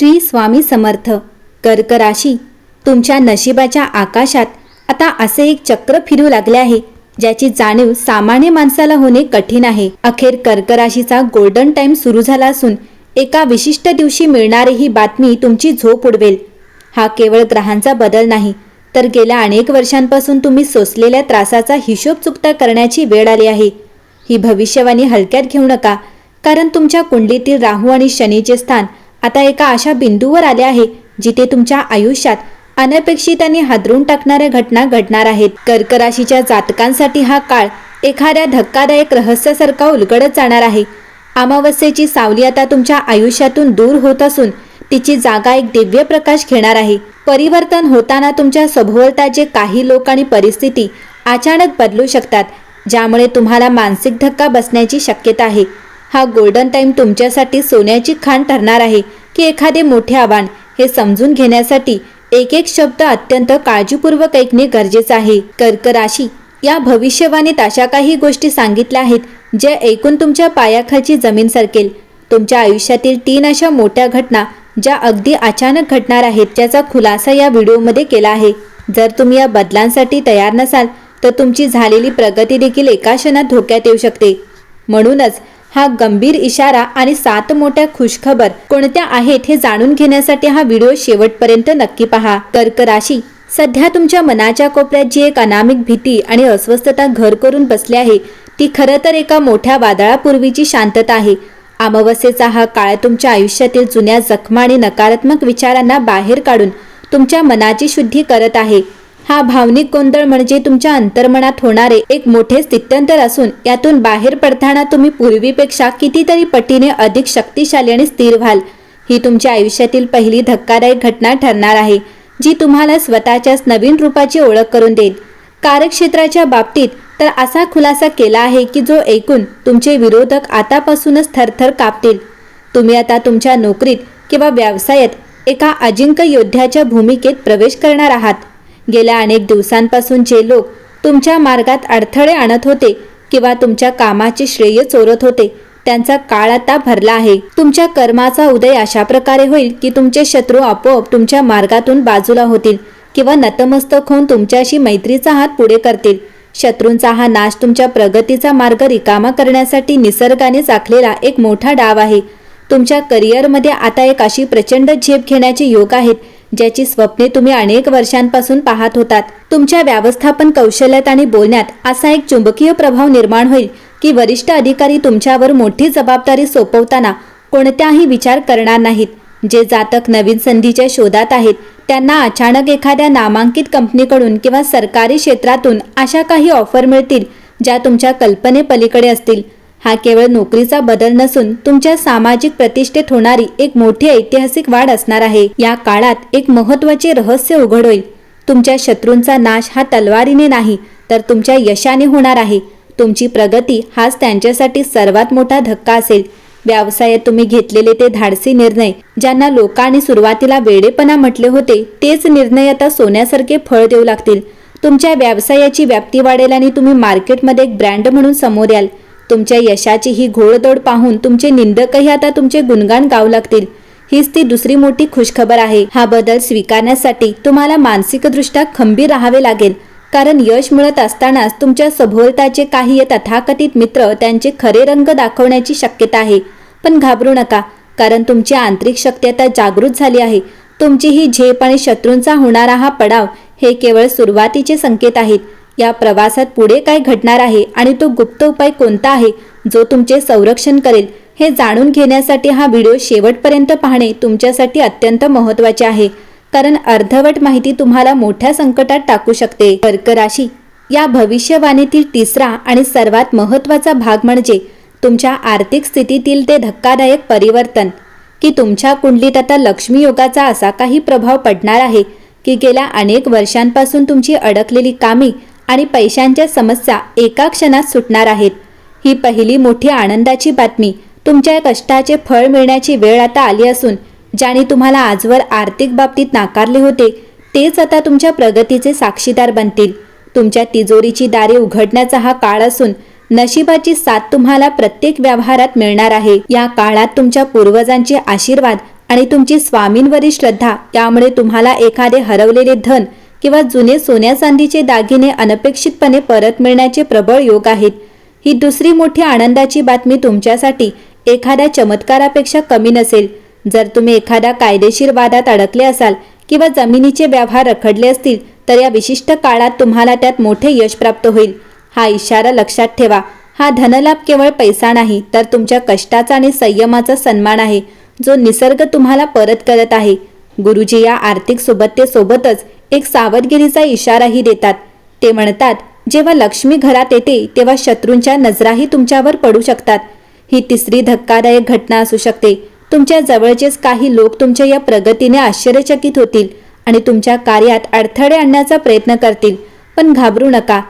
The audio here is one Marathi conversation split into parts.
श्री स्वामी समर्थ. कर्क राशी, तुमच्या नशिबाच्या आकाशात आता असे एक चक्र फिरू लागले आहे ज्याची जाणीव सामान्य माणसाला होणे कठीण आहे. अखेर कर्क राशीचा गोल्डन टाइम सुरू झाला असून एका विशिष्ट दिवशी मिळणारी ही बातमी तुमची झोप उडवेल. हा केवळ ग्रहांचा बदल नाही, तर गेल्या अनेक वर्षांपासून तुम्ही सोसलेल्या त्रासाचा हिशोब चुकता करण्याची वेळ आली आहे. ही भविष्यवाणी हलक्यात घेऊ नका, कारण तुमच्या कुंडलीतील राहू आणि शनीचे स्थान आता एका अशा बिंदूवर आले आहे जिथे तुमच्या आयुष्यात अनपेक्षित आणि हादरून टाकणाऱ्या घटना घडणार आहेत. कर्क राशीच्या जातकांसाठी हा काळ एखाद्या धक्कादायक रहस्यासारखा उलगडत जाणार आहे. अमावस्येची सावली आता तुमच्या आयुष्यातून दूर होत असून तिची जागा एक दिव्य प्रकाश घेणार आहे. परिवर्तन होताना तुमच्या सभोवताचे काही लोक आणि परिस्थिती अचानक बदलू शकतात, ज्यामुळे तुम्हाला मानसिक धक्का बसण्याची शक्यता आहे. हा गोल्डन टाइम तुमच्यासाठी सोन्याची खाण ठरणार आहे की एखादे मोठे आव्हान हे समजून घेण्यासाठी एक एक शब्द अत्यंत काळजीपूर्वक ऐकणे गरजेचे आहे. कर्क राशी, या भविष्यवाणीत अशा काही गोष्टी सांगितल्या आहेत ज्या ऐकून तुमच्या पायाखालची जमीन सरकेल. तुमच्या आयुष्यातील 3 अशा मोठ्या घटना ज्या अगदी अचानक घडणार आहेत, ज्याचा खुलासा या व्हिडिओमध्ये केला आहे. जर तुम्ही या बदलांसाठी तयार नसाल तर तुमची झालेली प्रगती देखील एका क्षणात धोक्यात येऊ शकते. म्हणूनच हा गंभीर इशारा आणि 7 मोठ्या खुशखबर कोणत्या आहेत हे जाणून घेण्यासाठी हा व्हिडिओ शेवटपर्यंत नक्की पहा. कर्क राशी, सध्या तुमच्या मनाच्या कोपऱ्यात जी एक अनामिक भीती आणि अस्वस्थता घर करून बसली आहे, ती खरं तर एका मोठ्या वादळापूर्वीची शांतता आहे. अमावस्येचा हा काळ तुमच्या आयुष्यातील जुन्या जखमा आणि नकारात्मक विचारांना बाहेर काढून तुमच्या मनाची शुद्धी करत आहे. हा भावनिक गोंधळ म्हणजे तुमच्या अंतर्मनात होणारे एक मोठे स्थित्यंतर असून यातून बाहेर पडताना तुम्ही पूर्वीपेक्षा कितीतरी पटीने अधिक शक्तिशाली आणि स्थिर व्हाल. ही तुमच्या आयुष्यातील पहिली धक्कादायक घटना ठरणार आहे, जी तुम्हाला स्वतःच्याच नवीन रूपाची ओळख करून देईल. कार्यक्षेत्राच्या बाबतीत तर असा खुलासा केला आहे की जो ऐकून तुमचे विरोधक आतापासूनच थरथर कापतील. तुम्ही आता तुमच्या नोकरीत किंवा व्यवसायात एका अजिंक्य योद्ध्याच्या भूमिकेत प्रवेश करणार आहात. गेल्या अनेक दिवसांपासून जे लोक तुमच्या मार्गात अडथळे आणत होते किंवा तुमच्या कामाचे श्रेय चोरत होते, त्यांचा काळ आता भरला आहे. तुमच्या कर्माचा उदय अशा प्रकारे होईल की तुमचे शत्रू आपोआप तुमच्या मार्गातून बाजूला होतील किंवा नतमस्तक होऊन तुमच्याशी मैत्रीचा हात पुढे करतील. शत्रूंचा हा नाश तुमच्या प्रगतीचा मार्ग रिकामा करण्यासाठी निसर्गाने आखलेला एक मोठा डाव आहे. तुमच्या करिअरमध्ये आता एक अशी प्रचंड झेप घेण्याचे योग आहेत ज्याची स्वप्ने तुम्ही अनेक वर्षांपासून पाहत होतात. तुमच्या व्यवस्थापन कौशल्यात आणि बोलण्यात असा एक चुंबकीय प्रभाव निर्माण होईल की वरिष्ठ अधिकारी तुमच्यावर मोठी जबाबदारी सोपवताना कोणत्याही विचार करणार नाहीत. जे जातक नवीन संधीच्या शोधात आहेत त्यांना अचानक एखाद्या नामांकित कंपनीकडून किंवा सरकारी क्षेत्रातून अशा काही ऑफर मिळतील ज्या तुमच्या कल्पनेपलीकडे असतील. हा केवळ नोकरीचा बदल नसून तुमच्या सामाजिक प्रतिष्ठेत होणारी एक मोठी ऐतिहासिक वाढ असणार आहे. या काळात एक महत्त्वाचे रहस्य उघड होईल. तुमच्या शत्रूंचा नाश हा तलवारीने नाही तर तुमच्या यशाने होणार आहे. तुमची प्रगती हाच त्यांच्यासाठी सर्वात मोठा धक्का असेल. व्यवसायात तुम्ही घेतलेले ते धाडसी निर्णय, ज्यांना लोकांनी सुरुवातीला वेडेपणा म्हटले होते, तेच निर्णय आता सोन्यासारखे फळ देऊ लागतील. तुमच्या व्यवसायाची व्याप्ती वाढेल आणि तुम्ही मार्केटमध्ये एक ब्रँड म्हणून समोर याल. तुमच्या यशाची ही घोडदौड पाहून तुमचे निंदकही आता तुमचे गुणगान गाऊ लागतील. हीच ती दुसरी मोठी खुशखबर आहे. हा बदल स्वीकारण्यासाठी तुम्हाला मानसिकदृष्ट्या खंबीर राहावे लागेल, कारण यश मिळत असतानाच तुमच्या सभोवताचे काही तथाकथित मित्र त्यांचे खरे रंग दाखवण्याची शक्यता आहे. पण घाबरू नका, कारण तुमची आंतरिक शक्ती आता जागृत झाली आहे. तुमची ही झेप आणि शत्रूंचा होणारा हा पडाव हे केवळ सुरुवातीचे संकेत आहेत. या प्रवासात पुढे काय घडणार आहे आणि तो गुप्त उपाय कोणता आहे जो तुमचे संरक्षण करेल, हे जाणून घेण्यासाठी हा व्हिडिओ शेवटपर्यंत पाहणे तुमच्यासाठी अत्यंत महत्त्वाचे आहे, कारण अर्धवट माहिती तुम्हाला मोठ्या संकटात टाकू शकते. कर्क राशी, या भविष्यवाणीतील तिसरा आणि सर्वात महत्त्वाचा भाग म्हणजे तुमच्या आर्थिक स्थितीतील ते धक्कादायक परिवर्तन की तुमच्या कुंडलीत आता लक्ष्मी योगाचा असा काही प्रभाव पडणार आहे की गेल्या अनेक वर्षांपासून तुमची अडकलेली कामे आणि पैशांच्या समस्या एका क्षणात सुटणार आहेत. ही पहिली मोठी आनंदाची बातमी. तुमच्या कष्टाचे फळ मिळण्याची वेळ आता आली असून ज्याने तुम्हाला आजवर आर्थिक बाबतीत नाकारले होते तेच आता तुमच्या प्रगतीचे साक्षीदार बनतील. तुमच्या तिजोरीची दारे उघडण्याचा हा काळ असून नशिबाची साथ तुम्हाला प्रत्येक व्यवहारात मिळणार आहे. या काळात तुमच्या पूर्वजांचे आशीर्वाद आणि तुमची स्वामींवरील श्रद्धा यामुळे तुम्हाला एखादे हरवलेले धन किंवा जुने सोन्या चांदीचे दागिने अनपेक्षितपणे परत मिळण्याचे प्रबळ योग आहेत. ही दुसरी मोठी आनंदाची बातमी तुमच्यासाठी एखाद्या चमत्कारापेक्षा कमी नसेल. जर तुम्ही एखाद्या कायदेशीर वादात अडकले असाल किंवा जमिनीचे व्यवहार रखडले असतील तर या विशिष्ट काळात तुम्हाला त्यात मोठे यश प्राप्त होईल. हा इशारा लक्षात ठेवा. हा धनलाभ केवळ पैसा नाही तर तुमच्या कष्टाचा आणि संयमाचा सन्मान आहे जो निसर्ग तुम्हाला परत करत आहे. गुरुजी या आर्थिक सुबत्तेसोबतच एक सावधगिरीचा इशाराही देतात. ते म्हणतात, जेव्हा लक्ष्मी घरात येते तेव्हा शत्रूंच्या नजराही तुमच्यावर पडू शकतात. ही तिसरी धक्कादायक घटना असू शकते. तुमच्या जवळचेच काही लोक तुमच्या या प्रगतीने आश्चर्यचकित होतील आणि तुमच्या कार्यात अडथळे आणण्याचा प्रयत्न करतील. पण घाबरू नका.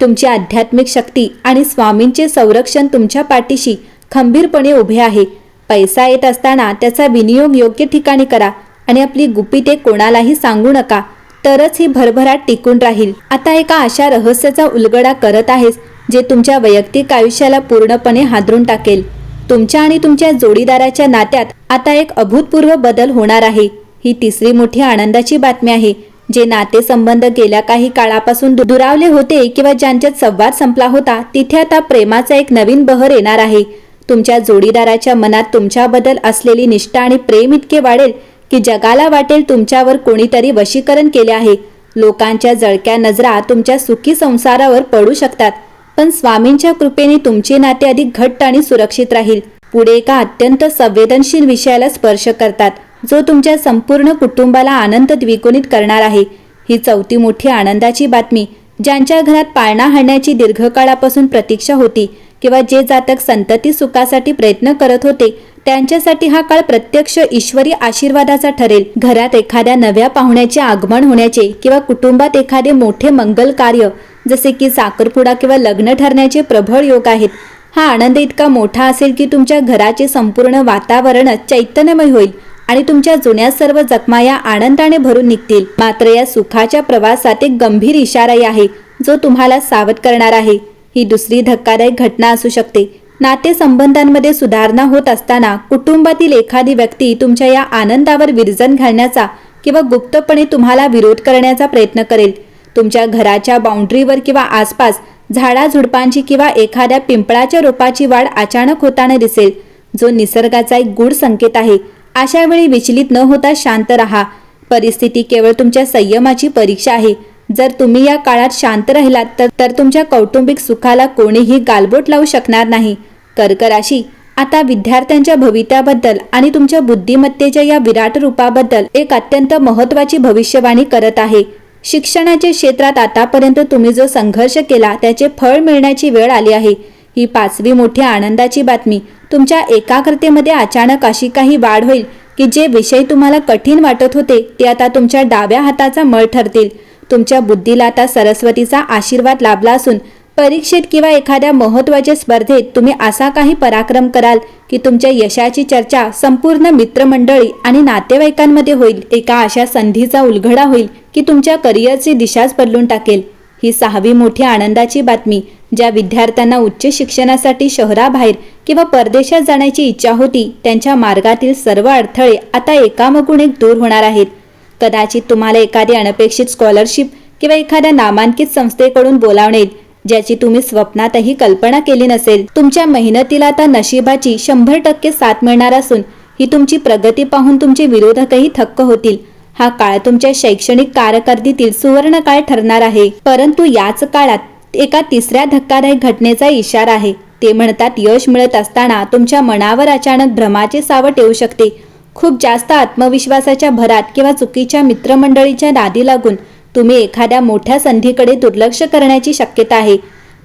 तुमची आध्यात्मिक शक्ती आणि स्वामींचे संरक्षण तुमच्या पाठीशी खंबीरपणे उभे आहे. पैसा येत असताना त्याचा विनियोग योग्य ठिकाणी करा आणि आपली गुपिते कोणालाही सांगू नका, तरच ही भरभराट टिकून राहील. आता एका अशा रहस्याचा उलगडा करत आहेस जे तुमच्या वैयक्तिक आयुष्याला पूर्णपणे हादरून टाकेल. तुमच्या आणि तुमच्या जोडीदाराच्या नात्यात आता एक अभूतपूर्व बदल होणार आहे. ही तिसरी मोठी आनंदाची बातमी आहे. जे नातेसंबंध गेल्या काही काळापासून दुरावले होते किंवा ज्यांच्यात संवाद संपला होता तिथे आता प्रेमाचा एक नवीन बहर येणार आहे. तुमच्या जोडीदाराच्या मनात तुमच्याबद्दल असलेली निष्ठा आणि प्रेम इतके वाढेल की जगाला वाटेल तुमच्यावर कोणीतरी वशीकरण केले आहे. लोकांच्या जळक्या नजरा तुमच्या सुखी संसारावर पडू शकतात, पण स्वामींच्या कृपेने तुमचे नाते अधिक घट्ट आणि सुरक्षित राहील. पुढे एका अत्यंत संवेदनशील विषयाला स्पर्श करतात जो तुमच्या संपूर्ण कुटुंबाला आनंद द्विगुणित करणार आहे. ही चौथी मोठी आनंदाची बातमी ज्यांच्या घरात पाळणा हाणण्याची दीर्घकाळापासून प्रतीक्षा होती किंवा जे जातक संतती सुखासाठी प्रयत्न करत होते त्यांच्यासाठी हा काळ प्रत्यक्ष ईश्वरी आशीर्वादाचा ठरेल. घरात एखाद्या नव्या पाहुण्याचे आगमन होण्याचे किंवा कुटुंबात एखादे मोठे मंगल कार्य जसे की साखरपुडा किंवा लग्न ठरण्याचे प्रबळ योग आहेत. हा आनंद इतका मोठा असेल की तुमच्या घराचे संपूर्ण वातावरणच चैतन्यमय होईल आणि तुमच्या जुन्या सर्व जखमा या आनंदाने भरून निघतील. मात्र या सुखाच्या प्रवासात एक गंभीर इशाराही आहे जो तुम्हाला सावध करणार आहे. ही दुसरी धक्कादायक घटना असू शकते. नातेसंबंधांमध्ये सुधारणा होत असताना कुटुंबातील एखादी व्यक्ती तुमच्या या आनंदावर विरजण घालण्याचा किंवा गुप्तपणे तुम्हाला विरोध करण्याचा प्रयत्न करेल. तुमच्या घराच्या बाउंड्रीवर किंवा आसपास झाडाझुडपांची किंवा एखाद्या पिंपळाच्या रोपाची वाढ अचानक होताना दिसेल, जो निसर्गाचा एक गूढ संकेत आहे. अशा वेळी विचलित न होता शांत राहा. परिस्थिती केवळ तुमच्या संयमाची परीक्षा आहे. जर तुम्ही या काळात शांत राहिलात तर तुमच्या कौटुंबिक सुखाला कोणीही गालबोट लावू शकणार नाही. कर्क राशी आता विद्यार्थ्यांच्या भवितव्याबद्दल आणि तुमच्या बुद्धिमत्तेच्या या विराट रूपाबद्दल एक अत्यंत महत्त्वाची भविष्यवाणी करत आहे. शिक्षणाच्या क्षेत्रात आतापर्यंत तुम्ही जो संघर्ष केला त्याचे फळ मिळण्याची वेळ आली आहे. ही पाचवी मोठी आनंदाची बातमी तुमच्या एकाग्रतेमध्ये अचानक अशी काही वाढ होईल की जे विषय तुम्हाला कठीण वाटत होते ते आता तुमच्या डाव्या हाताचा मळ ठरतील. तुमच्या बुद्धीला आता सरस्वतीचा आशीर्वाद लाभला असून परीक्षेत किंवा एखाद्या महत्त्वाच्या स्पर्धेत तुम्ही असा काही पराक्रम कराल की तुमच्या यशाची चर्चा संपूर्ण मित्रमंडळी आणि नातेवाईकांमध्ये होईल. एका अशा संधीचा उलगडा होईल की तुमच्या करिअरची दिशाच बदलून टाकेल. ही सहावी मोठी आनंदाची बातमी ज्या विद्यार्थ्यांना उच्च शिक्षणासाठी शहराबाहेर किंवा परदेशात जाण्याची इच्छा होती त्यांच्या मार्गातील सर्व अडथळे आता एकामागून एक दूर होणार आहेत. कदाचित तुम्हाला एखादी अनपेक्षित स्कॉलरशिप किंवा एखाद्या नामांकित संस्थेकडून बोलावणे येईल ज्याची तुम्ही स्वप्नातही कल्पना केली नसेल. तुमच्या मेहनतीला आता नशिबाची 100% साथ मिळणार असून ही तुमची प्रगती पाहून तुमचे विरोधकही थक्क होतील. हा काळ तुमच्या शैक्षणिक कारकिर्दीतील सुवर्ण काळ ठरणार आहे. परंतु याच काळात एका तिसऱ्या धक्कादायक घटनेचा इशारा आहे. ते म्हणतात, यश मिळत असताना तुमच्या मनावर अचानक भ्रमाचे सावट येऊ शकते. खूप जास्त आत्मविश्वासाच्या भरात किंवा चुकीच्या मित्रमंडळीच्या नादी लागून तुम्ही एखाद्या मोठ्या संधीकडे दुर्लक्ष करण्याची शक्यता आहे.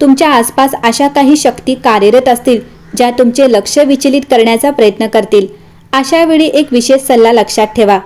तुमच्या आसपास अशा काही शक्ती कार्यरत असतील ज्या तुमचे लक्ष विचलित करण्याचा प्रयत्न करतील. अशा वेळी एक विशेष सल्ला लक्षात ठेवा.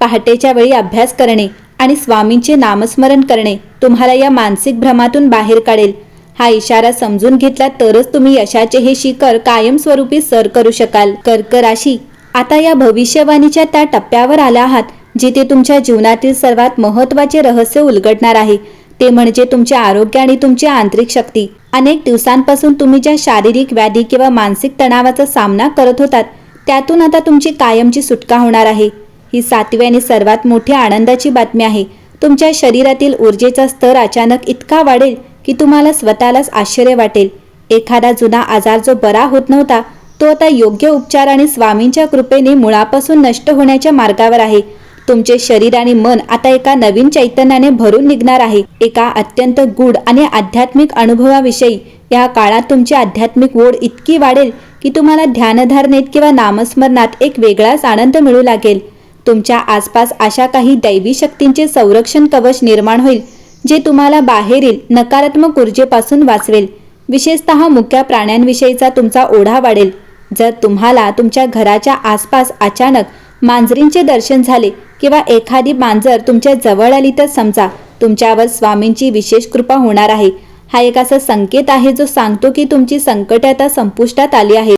पहाटेच्या वेळी अभ्यास करणे आणि स्वामींचे नामस्मरण करणे तुम्हाला या मानसिक भ्रमातून बाहेर काढेल. हा इशारा समजून घेतला तरच तुम्ही यशाचे हे शिखर कायमस्वरूपी सर करू शकाल. कर्क राशी आता या भविष्यवाणीच्या त्या टप्प्यावर आला आहात जिथे तुमच्या जीवनातील सर्वात महत्त्वाचे रहस्य उलगडणार आहे. ते म्हणजे तुमचे आरोग्य आणि तुमची आंतरिक शक्ती. अनेक दिवसांपासून तुम्ही ज्या शारीरिक व्याधी किंवा मानसिक तणावाचा सामना करत होतात त्यातून आता तुमची कायमची सुटका होणार आहे. ही 7वी आणि सर्वात मोठी आनंदाची बातमी आहे. तुमच्या शरीरातील ऊर्जेचा स्तर अचानक इतका वाढेल की तुम्हाला स्वतःलाच आश्चर्य वाटेल. एखादा जुना आजार जो बरा होत नव्हता तो आता योग्य उपचार आणि स्वामींच्या कृपेने मुळापासून नष्ट होण्याच्या मार्गावर आहे. तुमचे शरीर आणि मन आता एका नवीन चैतन्याने भरून निघणार आहे. एका अत्यंत गूढ आणि आध्यात्मिक अनुभवाविषयी या काळात तुमची आध्यात्मिक ओढ इतकी वाढेल की तुम्हाला ध्यानधारणेत किंवा नामस्मरणात एक वेगळाच आनंद मिळू लागेल. तुमच्या आसपास अशा काही दैवी शक्तींचे संरक्षण कवच निर्माण होईल जे तुम्हाला बाहेरील नकारात्मक ऊर्जेपासून वाचवेल. विशेषतः मुक्या प्राण्यांविषयीचा तुमचा ओढा वाढेल. जर तुम्हाला तुमच्या घराच्या आसपास अचानक मांजरींचे दर्शन झाले किंवा एखादी मांजर तुमच्या जवळ आली तर समजा तुमच्यावर स्वामींची विशेष कृपा होणार आहे. हा एक असा संकेत आहे जो सांगतो की तुमची संकटे आता संपुष्टात आली आहेत.